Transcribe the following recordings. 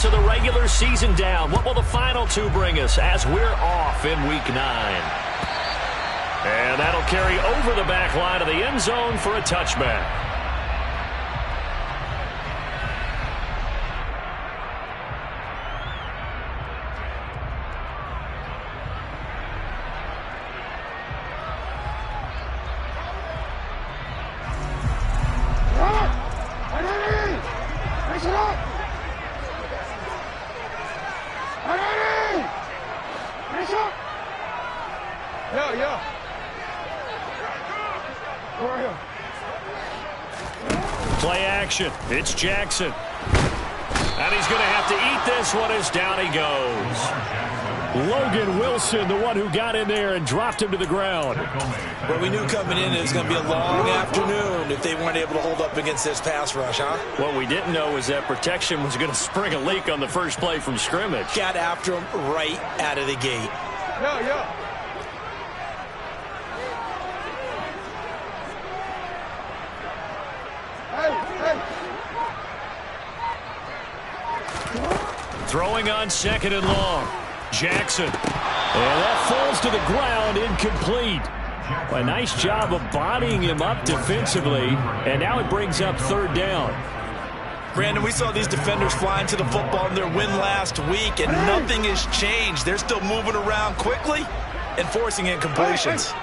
To the regular season down. What will the final two bring us as we're off in Week 9? And that'll carry over the back line of the end zone for a touchback. Play action. It's Jackson. And he's going to have to eat this one as down he goes. Logan Wilson, the one who got in there and dropped him to the ground. Well, we knew coming in it was going to be a long afternoon if they weren't able to hold up against this pass rush, huh? What we didn't know was that protection was going to spring a leak on the first play from scrimmage. Got after him right out of the gate. Throwing on second and long. Jackson. And that falls to the ground, incomplete. A nice job of bodying him up defensively, and now it brings up third down. Brandon, we saw these defenders flying to the football in their win last week, and nothing has changed. They're still moving around quickly and forcing incompletions.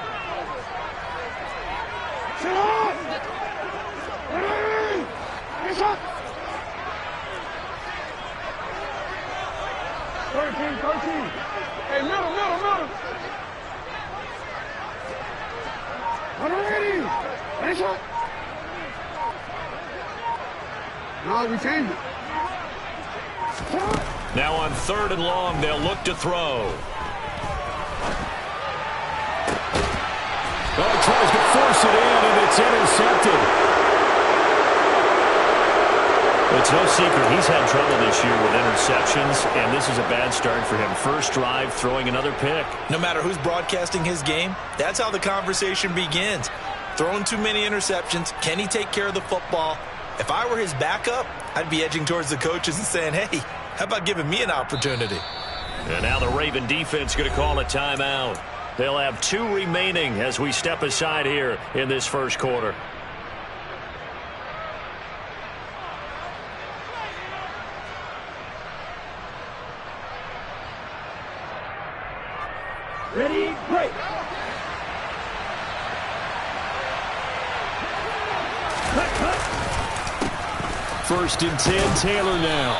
Hey, middle. Ready, shot. No, we changed it. Now on third and long, they'll look to throw. Well, he tries to force it in, and it's intercepted. It's no secret he's had trouble this year with interceptions, and this is a bad start for him. First drive, throwing another pick. No matter who's broadcasting his game, that's how the conversation begins. Throwing too many interceptions, can he take care of the football? If I were his backup, I'd be edging towards the coaches and saying, hey, how about giving me an opportunity? And now the Raven defense going to call a timeout. They'll have 2 remaining as we step aside here in this first quarter. Ready, break. First and 10, Taylor now.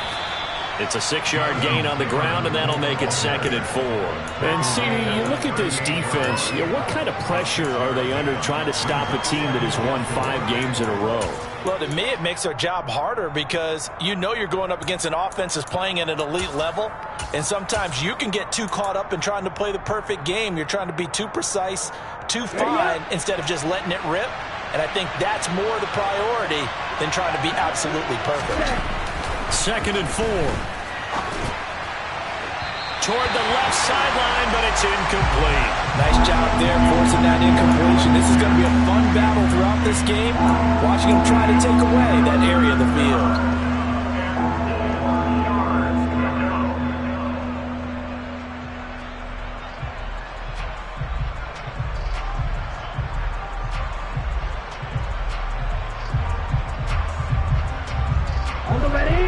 It's a 6-yard gain on the ground, and that'll make it 2nd and 4. And, CD, you look at this defense, what kind of pressure are they under trying to stop a team that has won 5 games in a row? Well, to me, it makes our job harder because you know you're going up against an offense that's playing at an elite level, and sometimes you can get too caught up in trying to play the perfect game. You're trying to be too precise, too fine, instead of just letting it rip, and I think that's more the priority than trying to be absolutely perfect. 2nd and 4. Toward the left sideline, but it's incomplete. Nice job there forcing that incompletion. This is going to be a fun battle throughout this game, watching him try to take away that area of the field.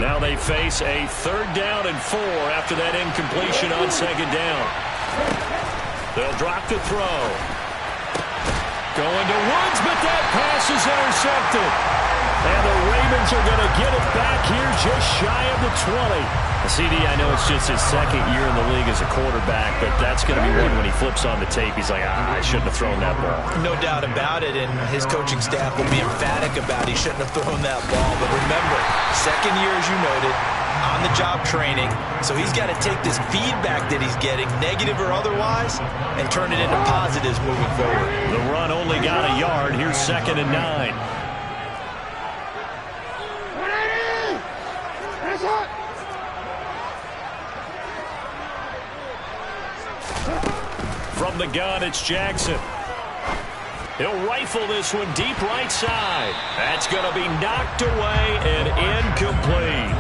Now they face a 3rd down and 4 after that incompletion on 2nd down. They'll drop the throw. Going to Woods, but that pass is intercepted. And the Ravens are going to get it back here just shy of the 20. CD, I know it's just his 2nd year in the league as a quarterback, but that's going to be one when he flips on the tape. He's like, I shouldn't have thrown that ball. No doubt about it, and his coaching staff will be emphatic about he shouldn't have thrown that ball. But remember, 2nd year, as you noted, on-the-job training, so he's got to take this feedback that he's getting, negative or otherwise, and turn it into positives moving forward. The run only got a yard. Here's 2nd and 9. From the gun, it's Jackson. He'll rifle this one deep right side. That's going to be knocked away and incomplete.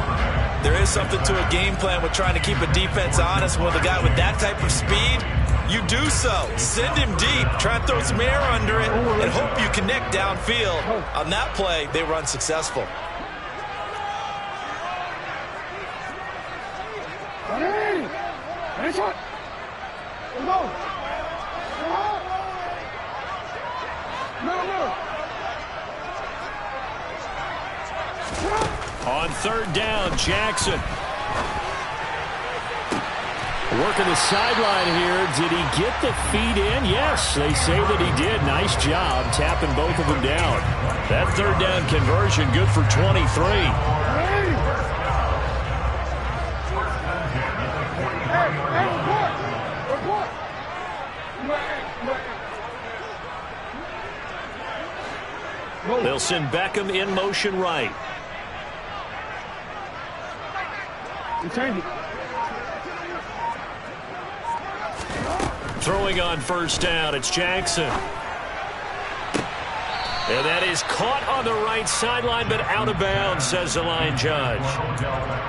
There is something to a game plan with trying to keep a defense honest with a guy with that type of speed, you do so. Send him deep. Try and throw some air under it and hope you connect downfield. On that play, they were unsuccessful. On third down, Jackson. Working the sideline here. Did he get the feet in? Yes, they say that he did. Nice job tapping both of them down. That third down conversion good for 23. They'll send Beckham in motion right. Throwing on first down, it's Jackson. And that is caught on the right sideline, but out of bounds, says the line judge.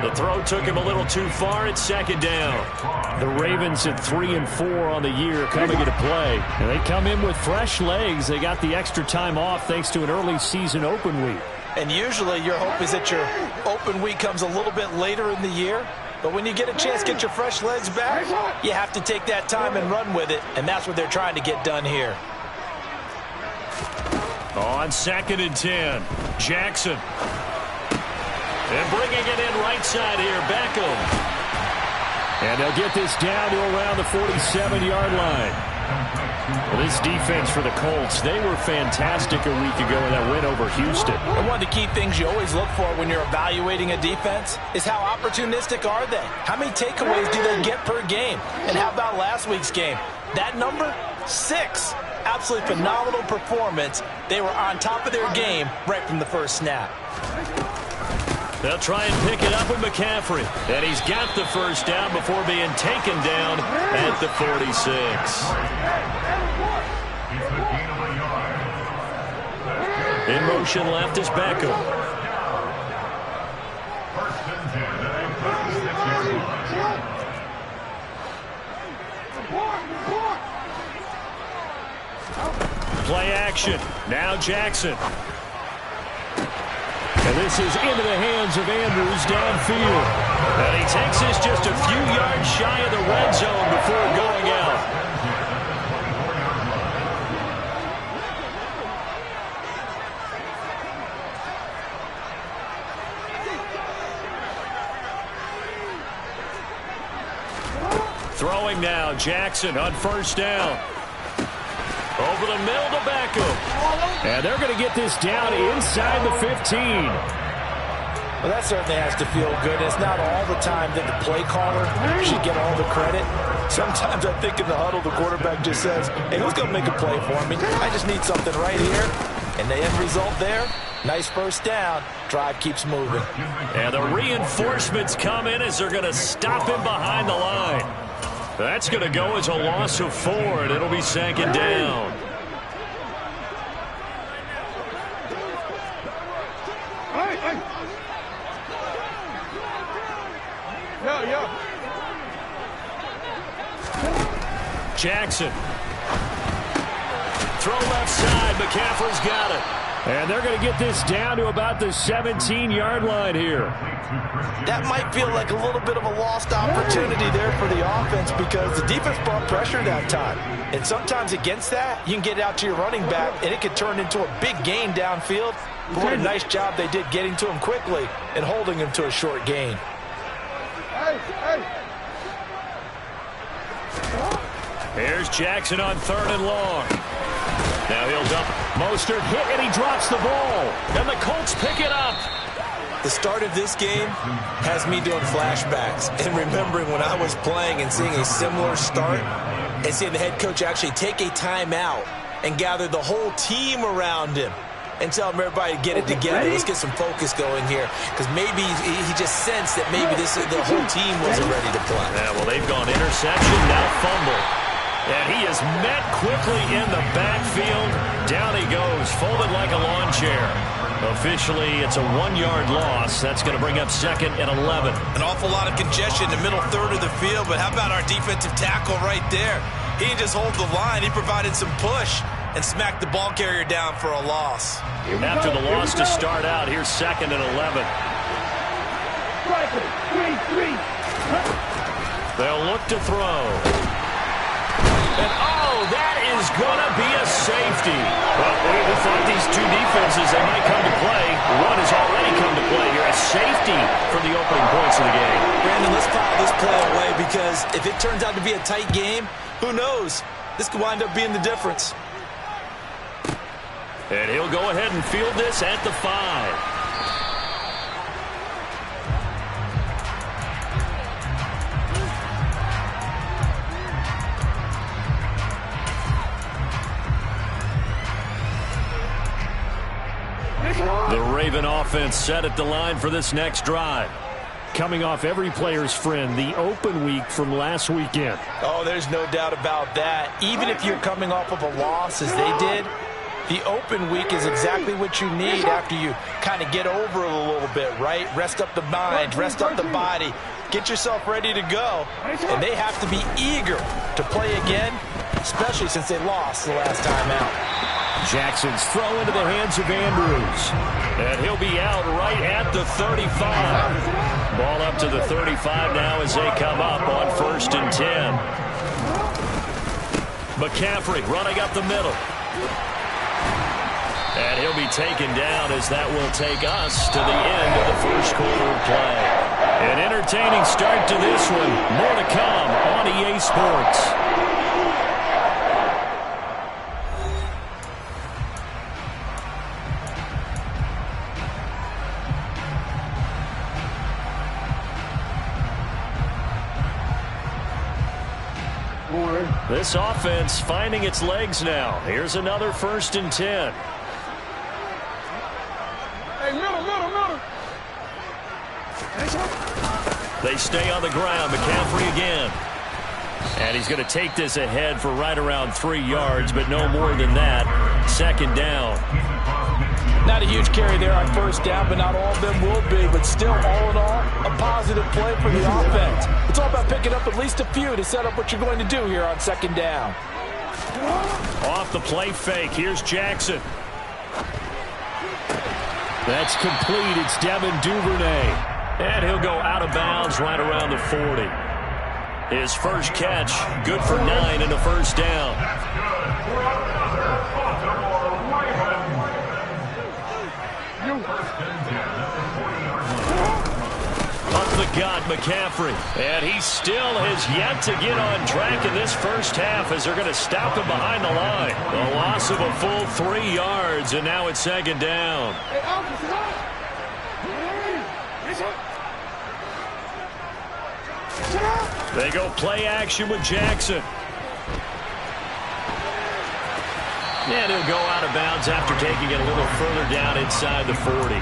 The throw took him a little too far. It's second down. The Ravens at 3-4 on the year coming into play. And they come in with fresh legs. They got the extra time off thanks to an early season open week. And usually your hope is that your open week comes a little bit later in the year. But when you get a chance to get your fresh legs back, you have to take that time and run with it. And that's what they're trying to get done here. On second and 10, Jackson. And bringing it in right side here, Beckham. And they'll get this down to around the 47-yard line. Well, this defense for the Colts, they were fantastic a week ago in that win over Houston. And one of the key things you always look for when you're evaluating a defense is how opportunistic are they? How many takeaways do they get per game? And how about last week's game? That number, 6. Absolutely phenomenal performance. They were on top of their game right from the first snap. They'll try and pick it up with McCaffrey. And he's got the first down before being taken down at the 46. In motion left is Beckham. Play action. Now Jackson. And this is into the hands of Andrews downfield. And he takes this just a few yards shy of the red zone before going out. Throwing now, Jackson on first down. Over the middle to Beckham. And they're going to get this down inside the 15. Well, that certainly has to feel good. It's not all the time that the play caller should get all the credit. Sometimes I think in the huddle, the quarterback just says, hey, who's going to make a play for me? I just need something right here. And the end result there, nice first down. Drive keeps moving. And the reinforcements come in as they're going to stop him behind the line. That's going to go as a loss of 4, and it'll be second down. Jackson. Throw left side. McCaffrey's got it. And they're going to get this down to about the 17-yard line here. That might feel like a little bit of a lost opportunity there for the offense because the defense brought pressure that time. And sometimes against that, you can get out to your running back, and it could turn into a big gain downfield. But what a nice job they did getting to him quickly and holding him to a short gain. Here's Jackson on third and long. Now he'll dump. Mostert hit, and he drops the ball. And the Colts pick it up. The start of this game has me doing flashbacks and remembering when I was playing and seeing a similar start and seeing the head coach actually take a timeout and gather the whole team around him and tell him everybody to get it together. Let's get some focus going here because maybe he just sensed that maybe the whole team wasn't ready to play. Yeah, well, they've gone interception, now fumble. And he is met quickly in the backfield. Down he goes, folded like a lawn chair. Officially, it's a 1-yard loss. That's going to bring up 2nd and 11. An awful lot of congestion in the middle third of the field, but how about our defensive tackle right there? He didn't just hold the line. He provided some push and smacked the ball carrier down for a loss. After the loss to start out, here's 2nd and 11. They'll look to throw. And, oh, that is going to be a safety. Well, we thought these two defenses, they might come to play. One has already come to play here. A safety for the opening points of the game. Brandon, let's file this play away because if it turns out to be a tight game, who knows? This could wind up being the difference. And he'll go ahead and field this at the 5. The Raven offense set at the line for this next drive. Coming off every player's friend, the open week from last weekend. Oh, there's no doubt about that. Even if you're coming off of a loss as they did, the open week is exactly what you need after you kind of get over it a little bit, right? Rest up the mind, rest up the body, get yourself ready to go. And they have to be eager to play again, especially since they lost the last time out. Jackson's throw into the hands of Andrews. And he'll be out right at the 35. Ball up to the 35 now as they come up on 1st and 10. McCaffrey running up the middle. And he'll be taken down as that will take us to the end of the first quarter of play. An entertaining start to this one. More to come on EA Sports. This offense finding its legs now. Here's another 1st and 10. Hey, middle. They stay on the ground. McCaffrey again. And he's going to take this ahead for right around 3 yards, but no more than that. 2nd down. Not a huge carry there on 1st down, but not all of them will be. But still, all in all, a positive play for the offense. It's all about picking up at least a few to set up what you're going to do here on 2nd down. Off the play fake. Here's Jackson. That's complete. It's Devin Duvernay. And he'll go out of bounds right around the 40. His first catch, good for 9 and a 1st down. Up the gut, McCaffrey. And he still has yet to get on track in this first half as they're going to stop him behind the line. A loss of a full 3 yards, and now it's 2nd down. They go play action with Jackson. And he'll go out of bounds after taking it a little further down inside the 40.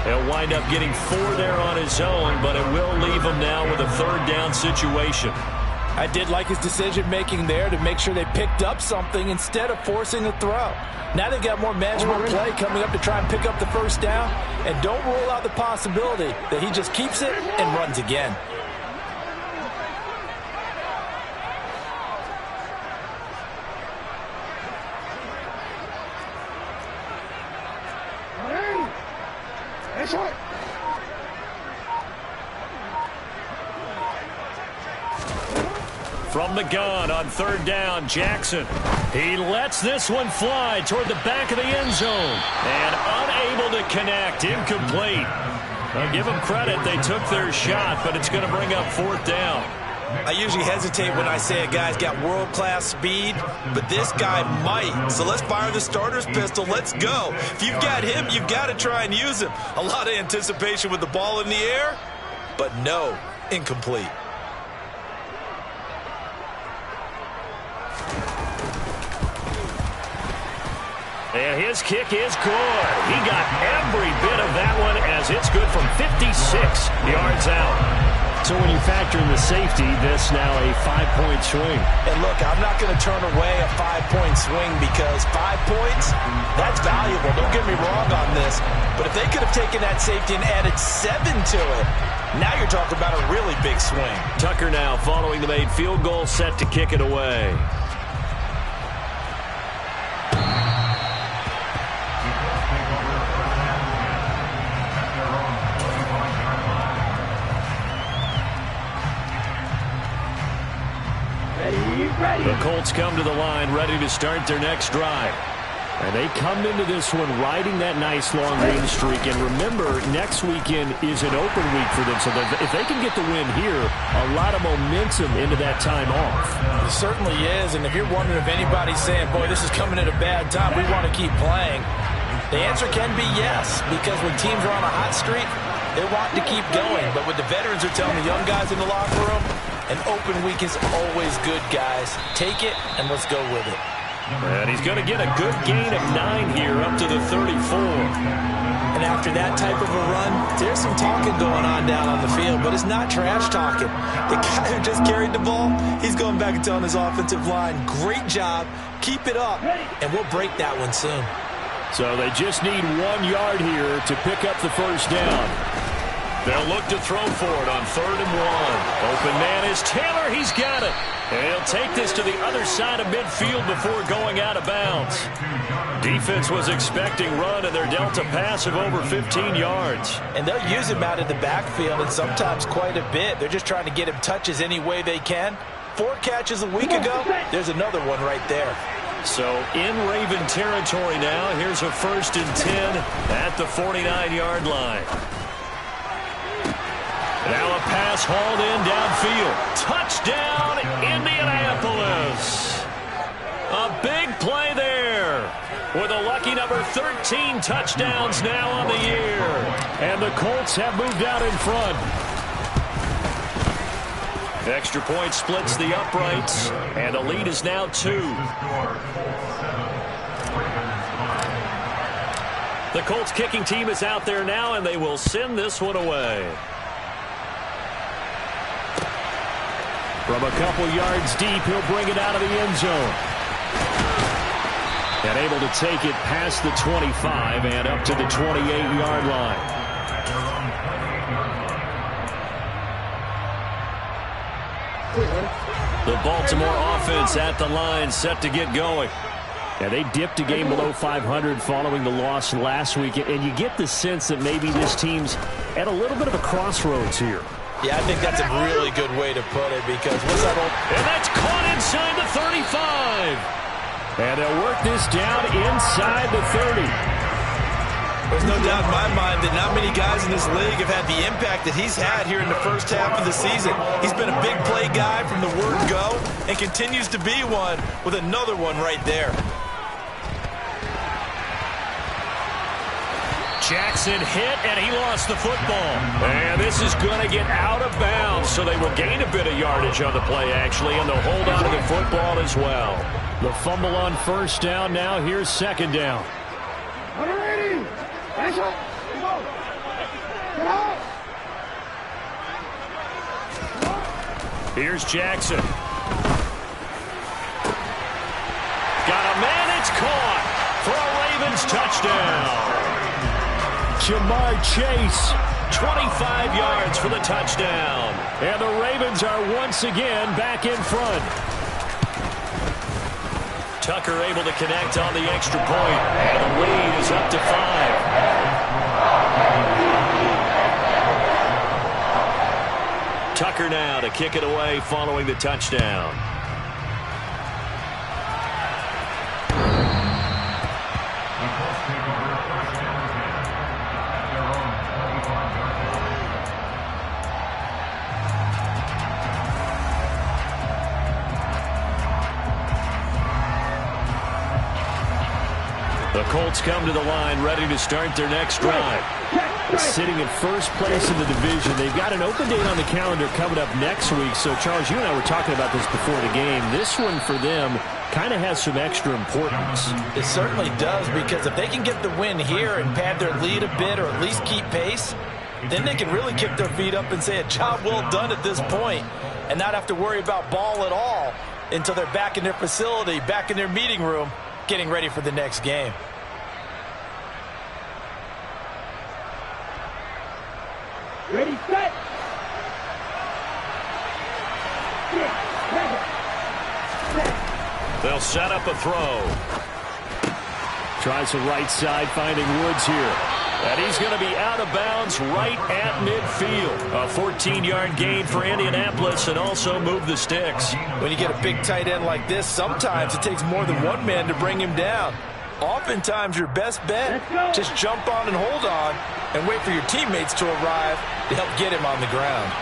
He'll wind up getting 4 there on his own, but it will leave him now with a 3rd down situation. I did like his decision-making there to make sure they picked up something instead of forcing a throw. Now they've got more manageable play coming up to try and pick up the 1st down, and don't rule out the possibility that he just keeps it and runs again. From the gun on 3rd down, Jackson. He lets this one fly toward the back of the end zone. And unable to connect, incomplete. I'll give them credit, they took their shot, but it's going to bring up 4th down. I usually hesitate when I say a guy's got world-class speed, but this guy might. So let's fire the starter's pistol. Let's go. If you've got him, you've got to try and use him. A lot of anticipation with the ball in the air, but no, incomplete. And his kick is good. He got every bit of that one as it's good from 56 yards out. So when you factor in the safety, this now a 5-point swing. And look, I'm not going to turn away a 5-point swing because 5 points, that's valuable. Don't get me wrong on this. But if they could have taken that safety and added 7 to it, now you're talking about a really big swing. Tucker now following the made field goal, set to kick it away. The Colts come to the line, ready to start their next drive. And they come into this one riding that nice long winning streak. And remember, next weekend is an open week for them. So if they can get the win here, a lot of momentum into that time off. It certainly is. And if you're wondering if anybody's saying, boy, this is coming at a bad time, we want to keep playing, the answer can be yes. Because when teams are on a hot streak, they want to keep going. But what the veterans are telling the young guys in the locker room, an open week is always good, guys. Take it, and let's go with it. And he's going to get a good gain of 9 here, up to the 34. And after that type of a run, there's some talking going on down on the field, but it's not trash talking. The guy who just carried the ball, he's going back and telling his offensive line, great job, keep it up, and we'll break that one soon. So they just need 1 yard here to pick up the first down. They'll look to throw for it on 3rd and 1. Open man is Taylor. He's got it. And he'll take this to the other side of midfield before going out of bounds. Defense was expecting run, and they're dealt a pass of over 15 yards. And they'll use him out of the backfield, and sometimes quite a bit. They're just trying to get him touches any way they can. 4 catches a week ago. There's another one right there. So in Raven territory now. Here's a 1st and 10 at the 49-yard line. Now a pass hauled in downfield. Touchdown, Indianapolis. A big play there with a lucky number 13 touchdowns now on the year. And the Colts have moved out in front. Extra point splits the uprights, and the lead is now 2. The Colts kicking team is out there now, and they will send this one away. From a couple yards deep, he'll bring it out of the end zone. And able to take it past the 25 and up to the 28-yard line. The Baltimore offense at the line, set to get going. Yeah, they dipped a game below 500 following the loss last week. And you get the sense that maybe this team's at a little bit of a crossroads here. Yeah, I think that's a really good way to put it because what's that old... And that's caught inside the 35. And they'll work this down inside the 30. There's no doubt in my mind that not many guys in this league have had the impact that he's had here in the first half of the season. He's been a big play guy from the word go and continues to be one with another one right there. Jackson hit, and he lost the football. And this is going to get out of bounds, so they will gain a bit of yardage on the play, actually, and they'll hold on to the football as well. The fumble on 1st down. Now here's 2nd down. Here's Jackson. Got a man, it's caught for a Ravens touchdown. Jamar Chase, 25 yards for the touchdown. And the Ravens are once again back in front. Tucker able to connect on the extra point. And the lead is up to 5. Tucker now to kick it away following the touchdown. The Colts come to the line, ready to start their next drive. Sitting in first place in the division. They've got an open date on the calendar coming up next week. So, Charles, you and I were talking about this before the game. This one for them kind of has some extra importance. It certainly does, because if they can get the win here and pad their lead a bit or at least keep pace, then they can really kick their feet up and say a job well done at this point and not have to worry about ball at all until they're back in their facility, back in their meeting room, getting ready for the next game. Ready, set. They'll set up a throw. Tries the right side, finding Woods here. And he's going to be out of bounds right at midfield. A 14-yard gain for Indianapolis and also move the sticks. When you get a big tight end like this, sometimes it takes more than one man to bring him down. Oftentimes, your best bet, just jump on and hold on and wait for your teammates to arrive to help get him on the ground.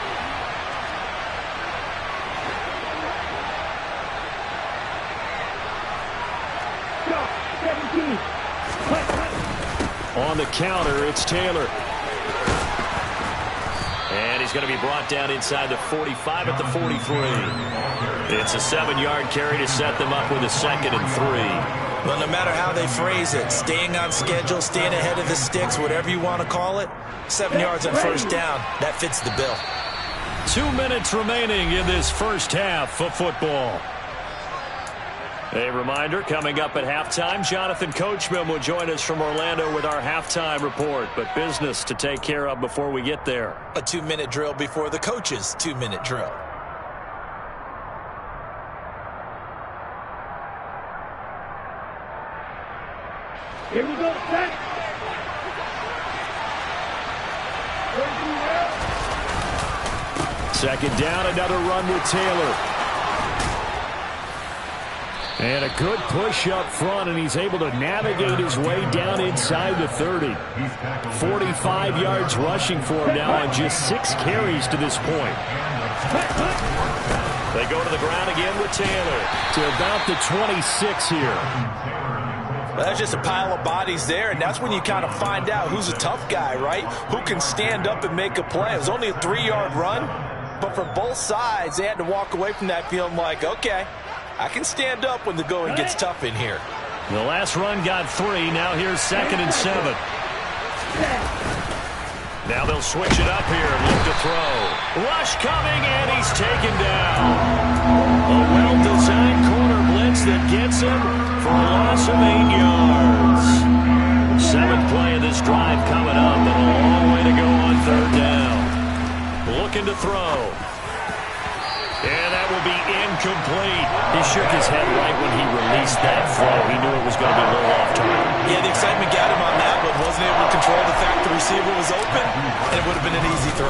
On the counter, it's Taylor. And he's going to be brought down inside the 45 at the 43. It's a 7-yard carry to set them up with a 2nd and 3. Well, no matter how they phrase it, staying on schedule, staying ahead of the sticks, whatever you want to call it, 7 yards on first down, that fits the bill. 2 minutes remaining in this first half of football. A reminder, coming up at halftime, Jonathan Coachman will join us from Orlando with our halftime report. But business to take care of before we get there. A 2-minute drill before the coach's 2-minute drill. Here we go, set. Second down, another run with Taylor. And a good push up front, and he's able to navigate his way down inside the 30. 45 yards rushing for him now on just 6 carries to this point. They go to the ground again with Taylor. To about the 26 here. Well, that's just a pile of bodies there, and that's when you kind of find out who's a tough guy, right? Who can stand up and make a play. It was only a 3-yard run, but for both sides, they had to walk away from that feeling like, okay, I can stand up when the going gets tough in here. The last run got 3. Now here's 2nd and 7. Now they'll switch it up here. Look to throw. Rush coming, and he's taken down. A well-designed corner blitz that gets him for a loss of 8 yards. 7th play of this drive coming up, and a long way to go on 3rd down. Looking to throw. And that will be incomplete. He shook his head right when he released that throw. He knew it was going to be a little off target. Yeah, the excitement got him on that, but wasn't able to control the fact the receiver was open, and it would have been an easy throw.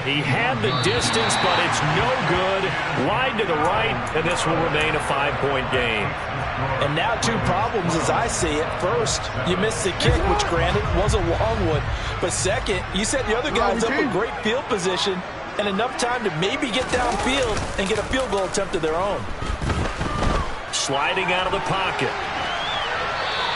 He had the distance, but it's no good. Wide to the right, and this will remain a 5-point game. And now 2 problems as I see it. First, you missed the kick, which granted was a long one. But second, you set the other guys up in great field position and enough time to maybe get downfield and get a field goal attempt of their own. Sliding out of the pocket.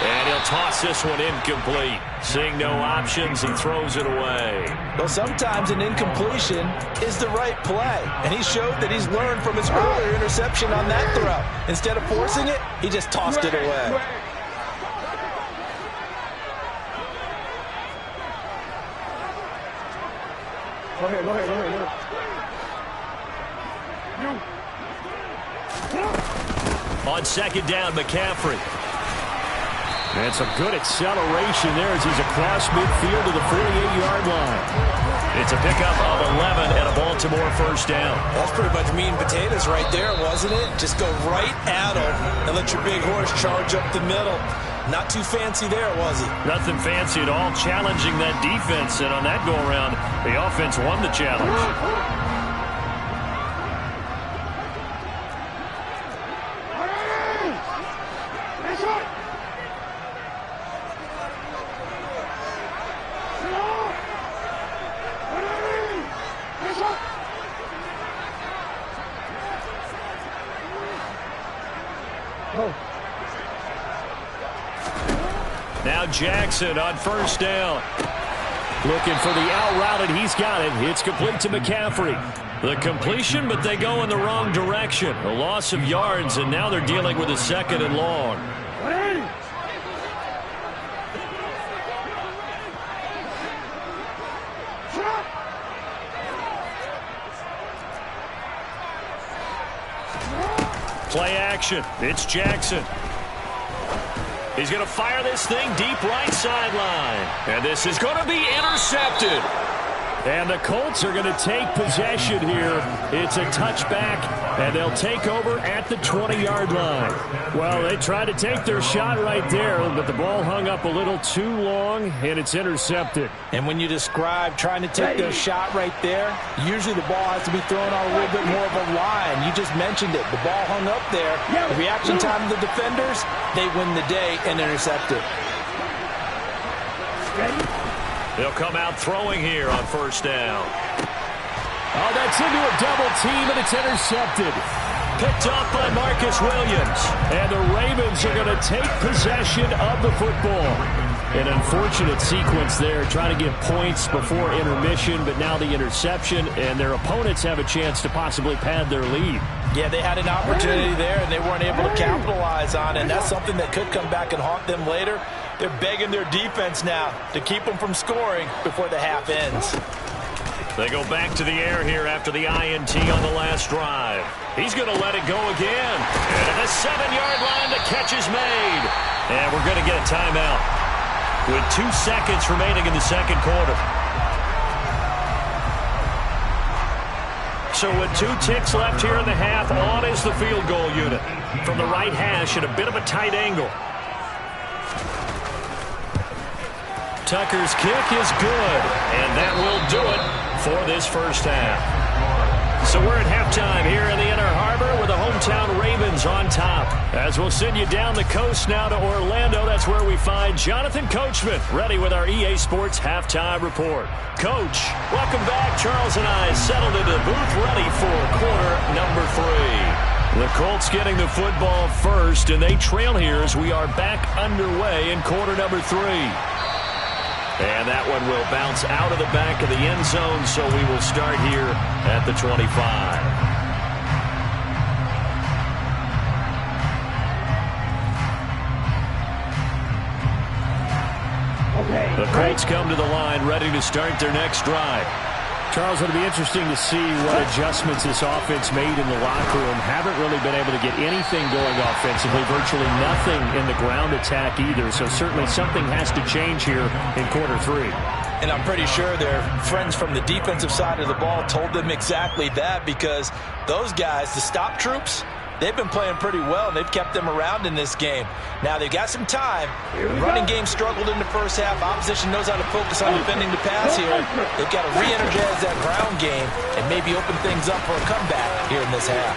And he'll toss this one incomplete. Seeing no options, he throws it away. Well, sometimes an incompletion is the right play. And he showed that he's learned from his earlier interception on that throw. Instead of forcing it, he just tossed it away. Go ahead. On 2nd down, McCaffrey. And some good acceleration there as he's across midfield to the 48-yard line. It's a pickup of 11 and a Baltimore first down. That's pretty much meat and potatoes right there, wasn't it? Just go right at him and let your big horse charge up the middle. Not too fancy there, was he? Nothing fancy at all, challenging that defense. And on that go-around, the offense won the challenge. Now Jackson on first down. Looking for the out route, and he's got it. It's complete to McCaffrey. The completion, but they go in the wrong direction. A loss of yards, and now they're dealing with a 2nd and long. Play action. It's Jackson. He's going to fire this thing deep right sideline. And this is going to be intercepted. And the Colts are going to take possession here. It's a touchback, and they'll take over at the 20-yard line. Well, they tried to take their shot right there, but the ball hung up a little too long, and it's intercepted. And when you describe trying to take their shot right there, usually the ball has to be thrown on a little bit more of a line. You just mentioned it. The ball hung up there. The reaction time of the defenders, they win the day and intercept it. They'll come out throwing here on first down. Oh, that's into a double team, and it's intercepted. Picked up by Marcus Williams. And the Ravens are going to take possession of the football. An unfortunate sequence there, trying to get points before intermission, but now the interception, and their opponents have a chance to possibly pad their lead. Yeah, they had an opportunity there, and they weren't able to capitalize on it, and that's something that could come back and haunt them later. They're begging their defense now to keep them from scoring before the half ends. They go back to the air here after the INT on the last drive. He's going to let it go again. And at the 7-yard line, the catch is made. And we're going to get a timeout with 2 seconds remaining in the second quarter. So with 2 ticks left here in the half, on is the field goal unit. From the right hash at a bit of a tight angle. Tucker's kick is good, and that will do it for this first half. So we're at halftime here in the Inner Harbor with the hometown Ravens on top. As we'll send you down the coast now to Orlando, that's where we find Jonathan Coachman, ready with our EA Sports Halftime Report. Coach, welcome back. Charles and I settled into the booth, ready for quarter number 3. The Colts getting the football first, and they trail here as we are back underway in quarter number 3. And that one will bounce out of the back of the end zone, so we will start here at the 25. The Colts come to the line, ready to start their next drive. Charles, it'll be interesting to see what adjustments this offense made in the locker room. Haven't really been able to get anything going offensively, virtually nothing in the ground attack either. So certainly something has to change here in quarter 3. And I'm pretty sure their friends from the defensive side of the ball told them exactly that, because those guys, the stop troops, they've been playing pretty well, and they've kept them around in this game. Now, they've got some time. The running game struggled in the first half. Opposition knows how to focus on defending the pass here. They've got to re-energize that ground game and maybe open things up for a comeback here in this half.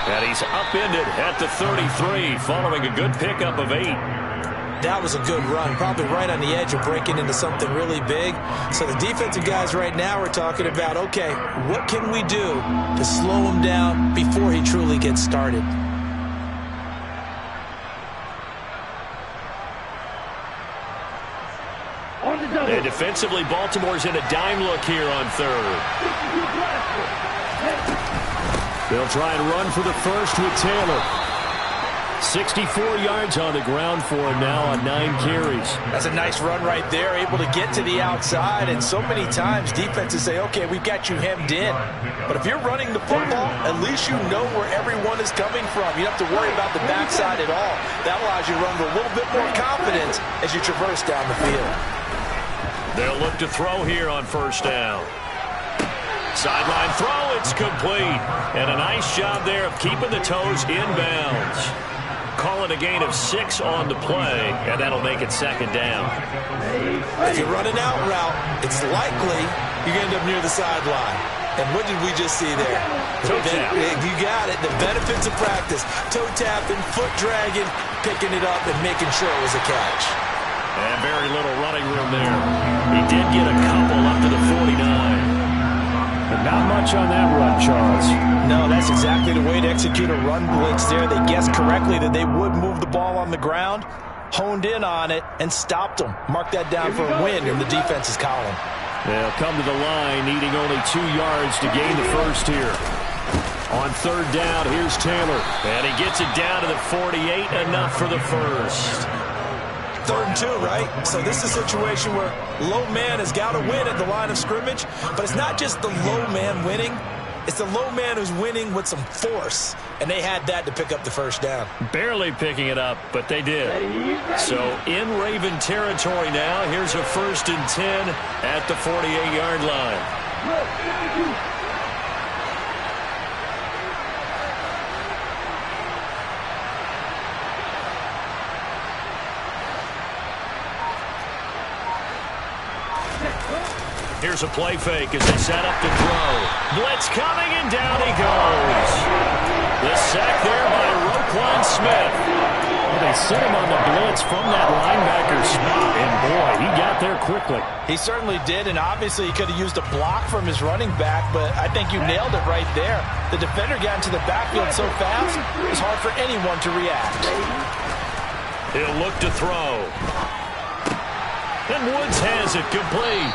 And he's upended at the 33 following a good pickup of 8. That was a good run, probably right on the edge of breaking into something really big. So the defensive guys right now are talking about, okay, what can we do to slow him down before he truly gets started? And defensively, Baltimore's in a dime look here on third. They'll try and run for the first with Taylor. 64 yards on the ground for him now on 9 carries. That's a nice run right there, able to get to the outside. And so many times defenses say, okay, we've got you hemmed in. But if you're running the football, at least you know where everyone is coming from. You don't have to worry about the backside at all. That allows you to run with a little bit more confidence as you traverse down the field. They'll look to throw here on first down. Sideline throw, it's complete. And a nice job there of keeping the toes inbounds. Call it a gain of 6 on the play, and that'll make it second down. If you run an out route, it's likely you end up near the sideline. And what did we just see there? Toe tap. You got it. The benefits of practice. Toe tapping, foot dragging, picking it up, and making sure it was a catch. And very little running room there. He did get a couple up to the 49. But not much on that run, Charles. No, that's exactly the way to execute a run blitz there. They guessed correctly that they would move the ball on the ground, honed in on it, and stopped them. Mark that down for a win in the defense's column. They'll come to the line, needing only 2 yards to gain the first here. On third down, here's Taylor. And he gets it down to the 48, enough for the first. 3rd and 2, right? So this is a situation where low man has got to win at the line of scrimmage, but it's not just the low man winning. It's the low man who's winning with some force, and they had that to pick up the first down. Barely picking it up, but they did. So in Raven territory now, here's a 1st and 10 at the 48-yard line. Here's a play fake as they set up to throw. Blitz coming, and down he goes. The sack there by Roquan Smith. Well, they set him on the blitz from that linebacker spot, and boy, he got there quickly. He certainly did, and obviously he could have used a block from his running back, but I think you nailed it right there. The defender got into the backfield so fast, it's hard for anyone to react. He'll look to throw. And Woods has it complete.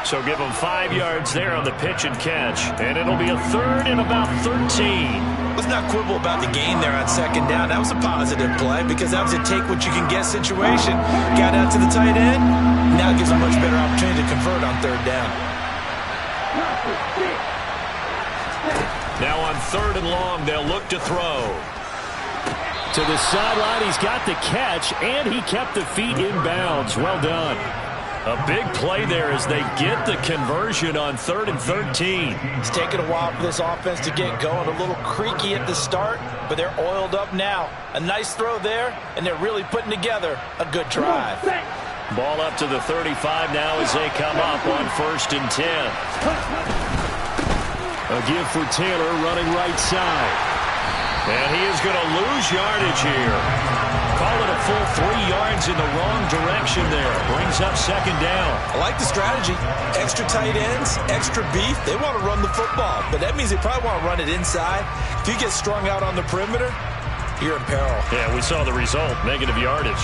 So give him 5 yards there on the pitch and catch. And it'll be a 3rd and about 13. Let's not quibble about the gain there on 2nd down. That was a positive play because that was a take-what-you-can-get situation. Got out to the tight end. Now it gives a much better opportunity to convert on 3rd down. Now on 3rd and long, they'll look to throw. To the sideline, he's got the catch, and he kept the feet in bounds. Well done. A big play there as they get the conversion on 3rd and 13. It's taken a while for this offense to get going. A little creaky at the start, but they're oiled up now. A nice throw there, and they're really putting together a good drive. Ball up to the 35 now as they come up on 1st and 10. A give for Taylor running right side. And he is going to lose yardage here. Call it a full 3 yards in the wrong direction there. Brings up 2nd down. I like the strategy. Extra tight ends, extra beef. They want to run the football, but that means they probably want to run it inside. If you get strung out on the perimeter, you're in peril. Yeah, we saw the result, negative yardage.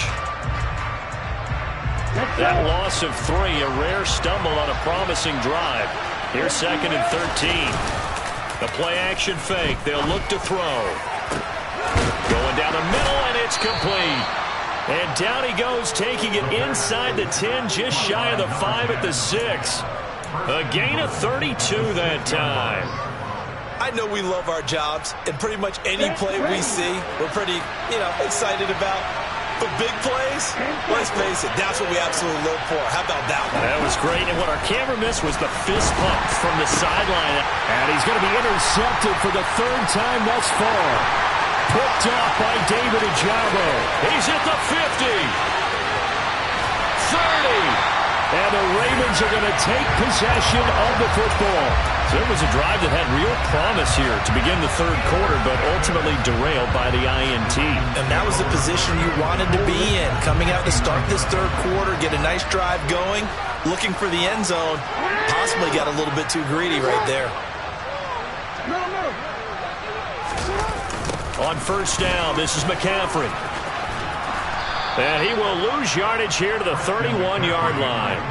That loss of 3, a rare stumble on a promising drive. Here's 2nd and 13. The play-action fake. They'll look to throw. Going down the middle, and it's complete. And down he goes, taking it inside the 10, just shy of the 5 at the 6. A gain of 32 that time. I know we love our jobs, and pretty much any play we see, we're pretty, excited about. But big plays, let's face it, that's what we absolutely live for. How about that one? That was great, and what our camera missed was the fist pump from the sideline. And he's going to be intercepted for the 3rd time thus far. Picked off by David Ojabo. He's at the 50. 30. And the Ravens are going to take possession of the football. So it was a drive that had real promise here to begin the 3rd quarter, but ultimately derailed by the INT. And that was the position you wanted to be in. Coming out to start this 3rd quarter, get a nice drive going, looking for the end zone. Possibly got a little bit too greedy right there. On 1st down, this is McCaffrey. And he will lose yardage here to the 31-yard line.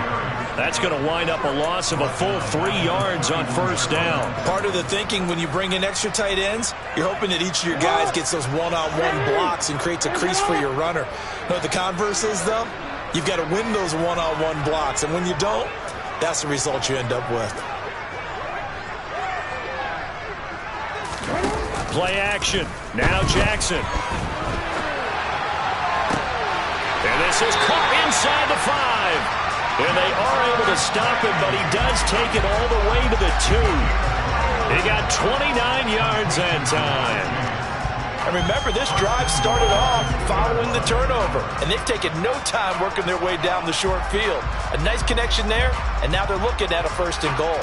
That's going to wind up a loss of a full 3 yards on 1st down. Part of the thinking when you bring in extra tight ends, you're hoping that each of your guys gets those one-on-one blocks and creates a crease for your runner. You know what the converse is, though? You've got to win those one-on-one blocks, and when you don't, that's the result you end up with. Play action. Now Jackson. And this is caught inside the 5. And they are able to stop him, but he does take it all the way to the 2. He got 29 yards that time. And remember, this drive started off following the turnover. And they've taken no time working their way down the short field. A nice connection there, and now they're looking at a 1st and goal.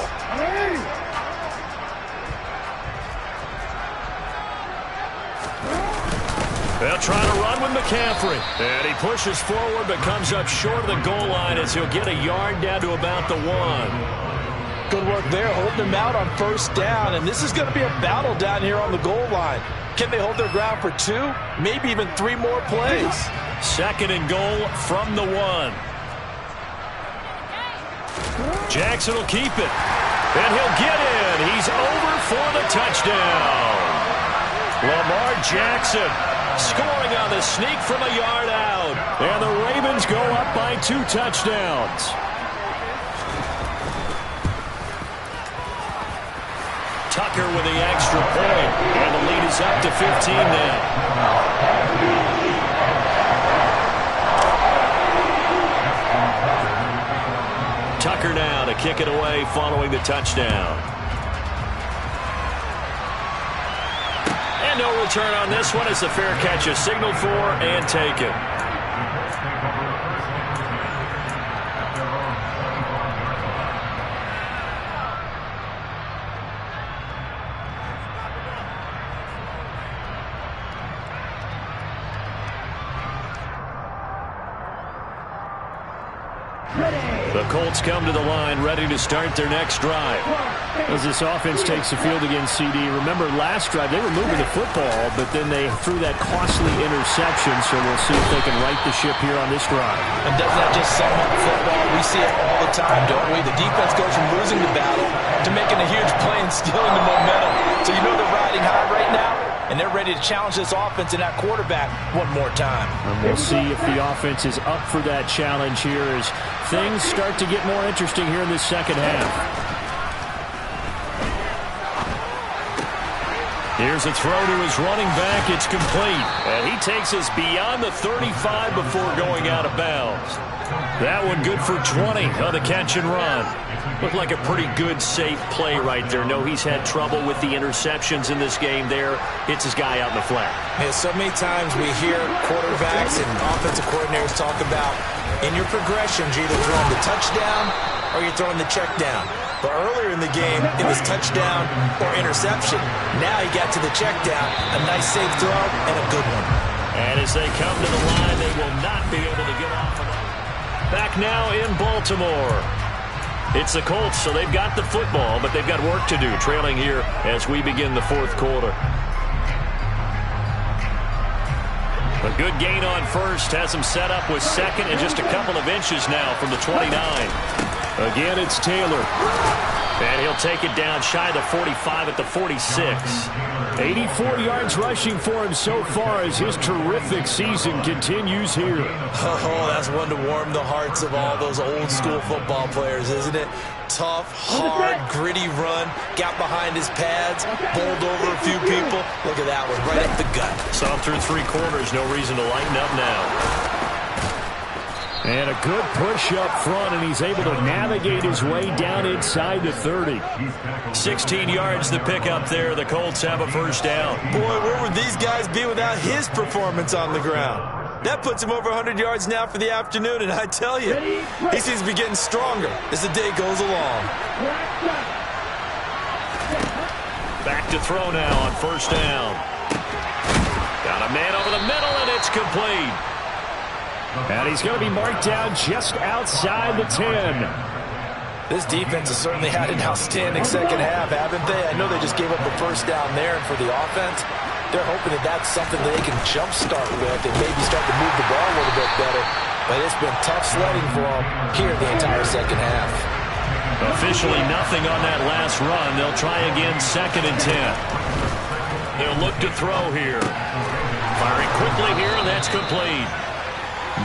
They'll try to run with McCaffrey. And he pushes forward but comes up short of the goal line as he'll get a yard down to about the 1. Good work there, holding them out on 1st down. And this is going to be a battle down here on the goal line. Can they hold their ground for 2, maybe even 3 more plays? 2nd and goal from the 1. Jackson will keep it. And he'll get in. He's over for the touchdown. Lamar Jackson scoring on the sneak from a yard out. And the Ravens go up by 2 touchdowns. Tucker with the extra point, and the lead is up to 15 now. Tucker now to kick it away following the touchdown. And no return on this one as the fair catch is signaled for and taken. The Colts come to the line ready to start their next drive. As this offense takes the field against CD, remember last drive they were moving the football, but then they threw that costly interception, so we'll see if they can right the ship here on this drive. And doesn't that just sum up football? We see it all the time, don't we? The defense goes from losing the battle to making a huge play and stealing the momentum. So you know they're riding high right now, and they're ready to challenge this offense and that quarterback one more time. And we'll see if the offense is up for that challenge here as things start to get more interesting here in this second half. Here's a throw to his running back. It's complete. And he takes us beyond the 35 before going out of bounds. That one good for 20 on the catch and run. Looked like a pretty good, safe play right there. No, he's had trouble with the interceptions in this game there. Hits his guy out in the flat. Yeah, so many times we hear quarterbacks and offensive coordinators talk about in your progressions, you're either throwing the touchdown or you're throwing the check down. But earlier in the game, it was touchdown or interception. Now he got to the check down, a nice safe throw, and a good one. And as they come to the line, they will not be able to get off of it. Back now in Baltimore. It's the Colts, so they've got the football, but they've got work to do, trailing here as we begin the fourth quarter. A good gain on first has him set up with second and just a couple of inches now from the 29. Again, it's Taylor. And he'll take it down shy of the 45 at the 46. 84 yards rushing for him so far as his terrific season continues here. Oh, that's one to warm the hearts of all those old school football players, isn't it? Tough, hard, gritty run. Got behind his pads, bowled over a few people. Look at that one, right up the gut. Saw him through three quarters. No reason to lighten up now. And a good push up front, and he's able to navigate his way down inside the 30. 16 yards the pickup there. The Colts have a first down. Boy, where would these guys be without his performance on the ground? That puts him over 100 yards now for the afternoon, and I tell you, he seems to be getting stronger as the day goes along. Back to throw now on first down. Got a man over the middle, and it's complete. And he's going to be marked down just outside the 10. This defense has certainly had an outstanding second half, haven't they? I know they just gave up the first down there, and for the offense, they're hoping that that's something that they can jumpstart with and maybe start to move the ball a little bit better. But it's been tough sledding for them here the entire second half. Officially nothing on that last run. They'll try again, 2nd and 10. They'll look to throw here. Firing quickly here, and that's complete.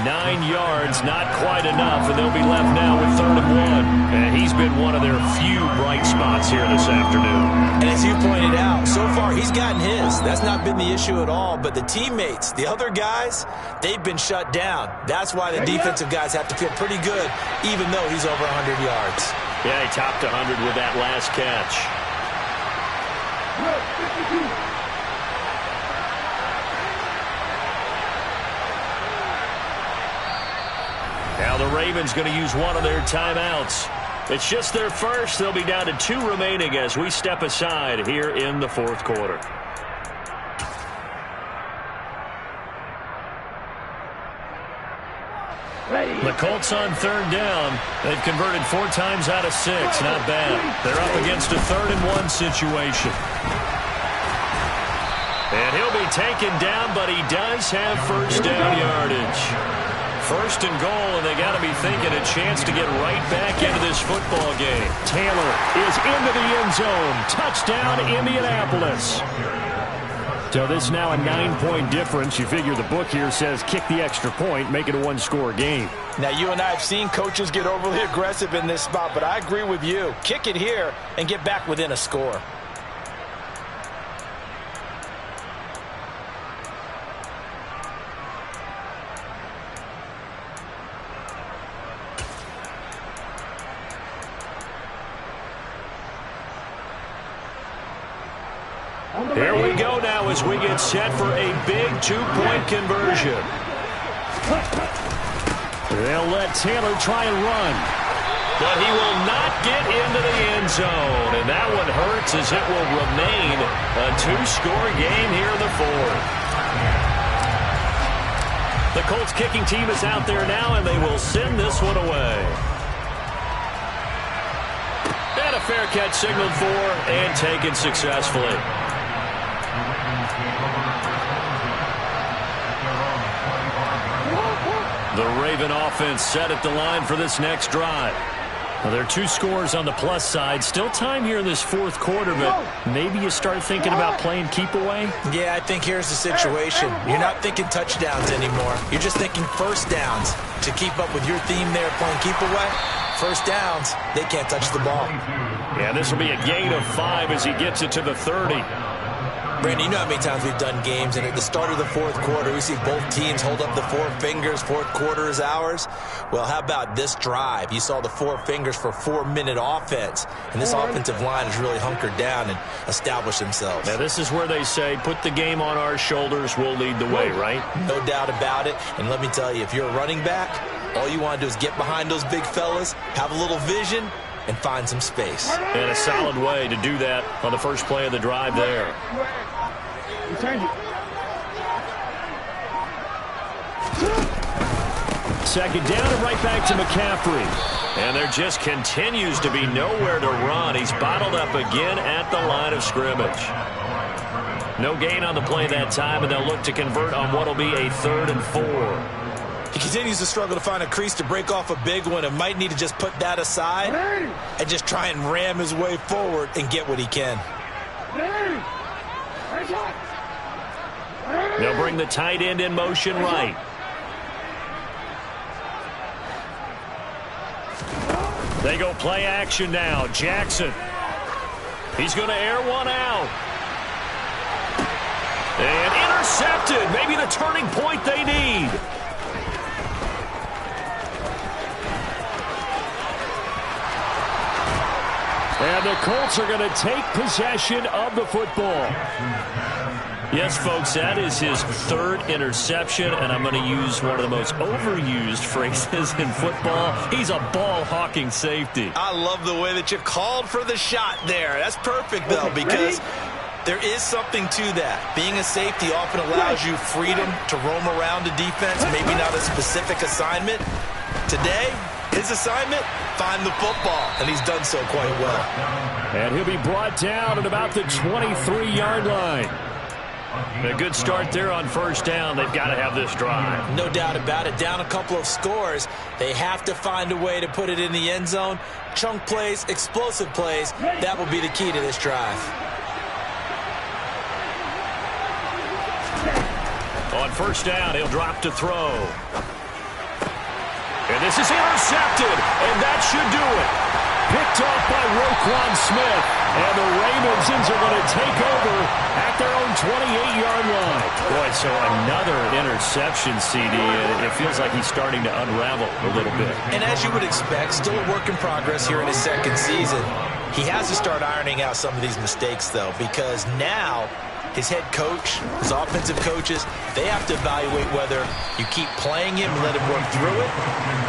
9 yards, not quite enough, and they'll be left now with 3rd and 1. And he's been one of their few bright spots here this afternoon. And as you pointed out, so far he's gotten his. That's not been the issue at all. But the teammates, the other guys, they've been shut down. That's why the defensive guys have to feel pretty good, even though he's over 100 yards. Yeah, he topped 100 with that last catch. Now the Ravens going to use one of their timeouts. It's just their first. They'll be down to 2 remaining as we step aside here in the fourth quarter. The Colts on 3rd down. They've converted 4 times out of 6. Not bad. They're up against a 3rd and 1 situation. And he'll be taken down, but he does have first down yardage. 1st and goal, and they got to be thinking a chance to get right back into this football game. Taylor is into the end zone. Touchdown, Indianapolis. So this is now a 9-point difference. You figure the book here says kick the extra point, make it a 1-score game. Now, you and I have seen coaches get overly aggressive in this spot, but I agree with you. Kick it here and get back within a score. Here we go now as we get set for a big two-point conversion. They'll let Taylor try and run. But he will not get into the end zone. And that one hurts as it will remain a two-score game here in the fourth. The Colts kicking team is out there now, and they will send this one away. And a fair catch signaled for and taken successfully. The Raven offense set at the line for this next drive. Well, there are two scores on the plus side. Still time here in this fourth quarter, but maybe you start thinking about playing keep away? Yeah, I think here's the situation. You're not thinking touchdowns anymore. You're just thinking first downs. To keep up with your theme there playing keep away, first downs, they can't touch the ball. Yeah, this will be a gain of 5 as he gets it to the 30. Brandon, you know how many times we've done games, and at the start of the fourth quarter, we see both teams hold up the four fingers, fourth quarter is ours. Well, how about this drive? You saw the four fingers for 4-minute offense, and this offensive line has really hunkered down and established themselves. Now, this is where they say, put the game on our shoulders, we'll lead the way, right? No doubt about it, and let me tell you, if you're a running back, all you want to do is get behind those big fellas, have a little vision, and find some space. And a solid way to do that on the first play of the drive there. Second down and right back to McCaffrey. And there just continues to be nowhere to run. He's bottled up again at the line of scrimmage. No gain on the play that time, and they'll look to convert on what will be a 3rd and 4. He continues to struggle to find a crease to break off a big one and might need to just put that aside and just try and ram his way forward and get what he can. They'll bring the tight end in motion right. They go play action now. Jackson. He's going to air one out. And intercepted. Maybe the turning point they need. And the Colts are going to take possession of the football. Yes, folks, that is his 3rd interception, and I'm going to use one of the most overused phrases in football. He's a ball-hawking safety. I love the way that you called for the shot there. That's perfect, though, because there is something to that. Being a safety often allows you freedom to roam around the defense, maybe not a specific assignment. Today, his assignment, find the football, and he's done so quite well. And he'll be brought down at about the 23-yard line. A good start there on first down. They've got to have this drive. No doubt about it. Down a couple of scores. They have to find a way to put it in the end zone. Chunk plays, explosive plays. That will be the key to this drive. On first down, he'll drop to throw. And this is intercepted, and that should do it. Picked off by Roquan Smith. And the Ravens are going to take over at their own 28-yard line. Boy, so another interception, CD. It feels like he's starting to unravel a little bit. And as you would expect, still a work in progress here in his second season. He has to start ironing out some of these mistakes, though, because now his head coach, his offensive coaches, they have to evaluate whether you keep playing him and let him work through it,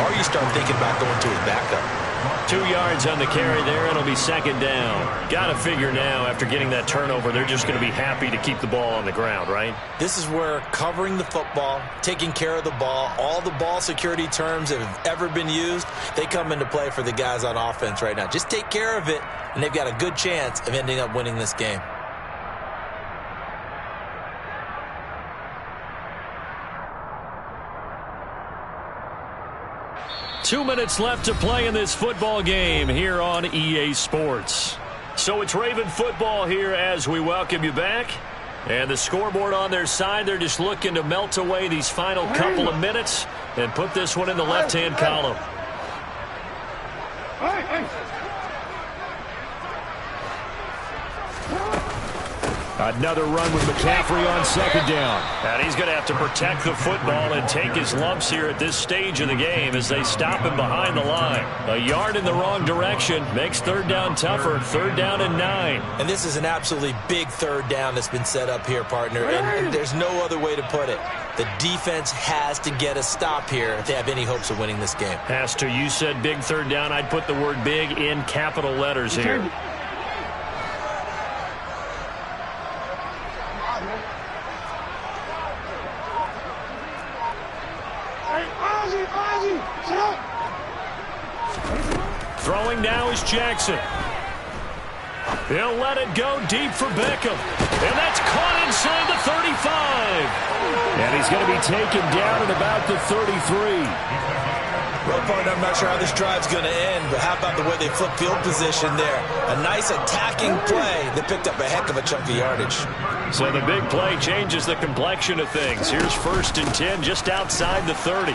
or you start thinking about going to his backup. 2 yards on the carry there. It'll be second down. Got to figure now, after getting that turnover, they're just going to be happy to keep the ball on the ground, right? This is where covering the football, taking care of the ball, all the ball security terms that have ever been used, they come into play for the guys on offense right now. Just take care of it, and they've got a good chance of ending up winning this game. Two minutes left to play in this football game here on EA Sports. So it's Raven football here as we welcome you back. And the scoreboard on their side, they're just looking to melt away these final couple of minutes and put this one in the left-hand column. Another run with McCaffrey on second down. And he's going to have to protect the football and take his lumps here at this stage of the game as they stop him behind the line. A yard in the wrong direction makes third down tougher. Third down and 9. And this is an absolutely big third down that's been set up here, partner. And there's no other way to put it. The defense has to get a stop here if they have any hopes of winning this game. Has to. You said big third down. I'd put the word big in capital letters here. Throwing now is Jackson. He'll let it go deep for Beckham. And that's caught inside the 35. And he's going to be taken down at about the 33. Well, partner, I'm not sure how this drive's going to end, but how about the way they flip field position there? A nice attacking play that picked up a heck of a chunk of yardage. So the big play changes the complexion of things. Here's 1st and 10 just outside the 30.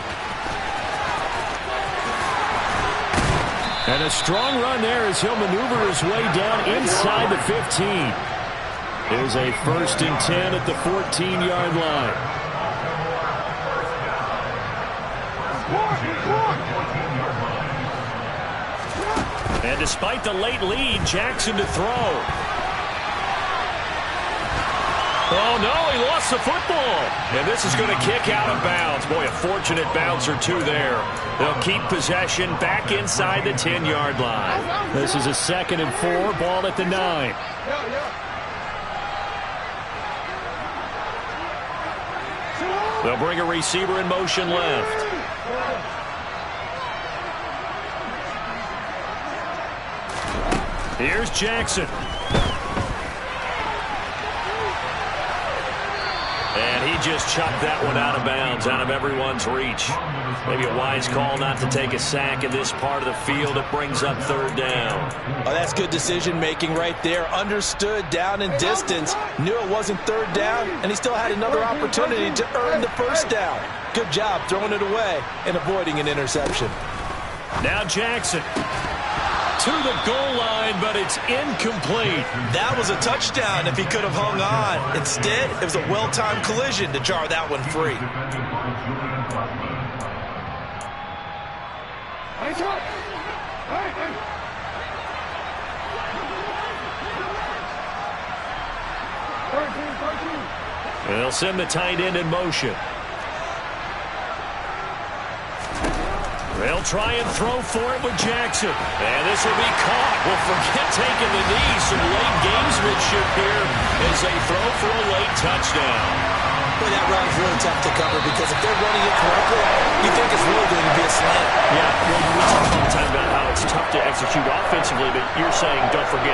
And a strong run there as he'll maneuver his way down inside the 15. Here's a 1st and 10 at the 14-yard line. And despite the late lead, Jackson to throw. Oh, no, he lost the football. And this is going to kick out of bounds. Boy, a fortunate bounce or two there. They'll keep possession back inside the 10-yard line. This is a 2nd and 4, ball at the 9. They'll bring a receiver in motion left. Here's Jackson. And he just chucked that one out of bounds, out of everyone's reach. Maybe a wise call not to take a sack in this part of the field. It brings up third down. Oh, that's good decision-making right there. Understood down and distance. Knew it wasn't third down, and he still had another opportunity to earn the first down. Good job throwing it away and avoiding an interception. Now Jackson. To the goal line, but it's incomplete. That was a touchdown if he could have hung on. Instead, it was a well-timed collision to jar that one free. They'll send the tight end in motion. They'll try and throw for it with Jackson. And this will be caught. Well, forget taking the knee. Some late gamesmanship here as they throw for a late touchdown. Boy, that route is really tough to cover because if they're running it correctly, you think it's really going to be a slant. Yeah, well, we talk all the time about how it's tough to execute offensively, but you're saying don't forget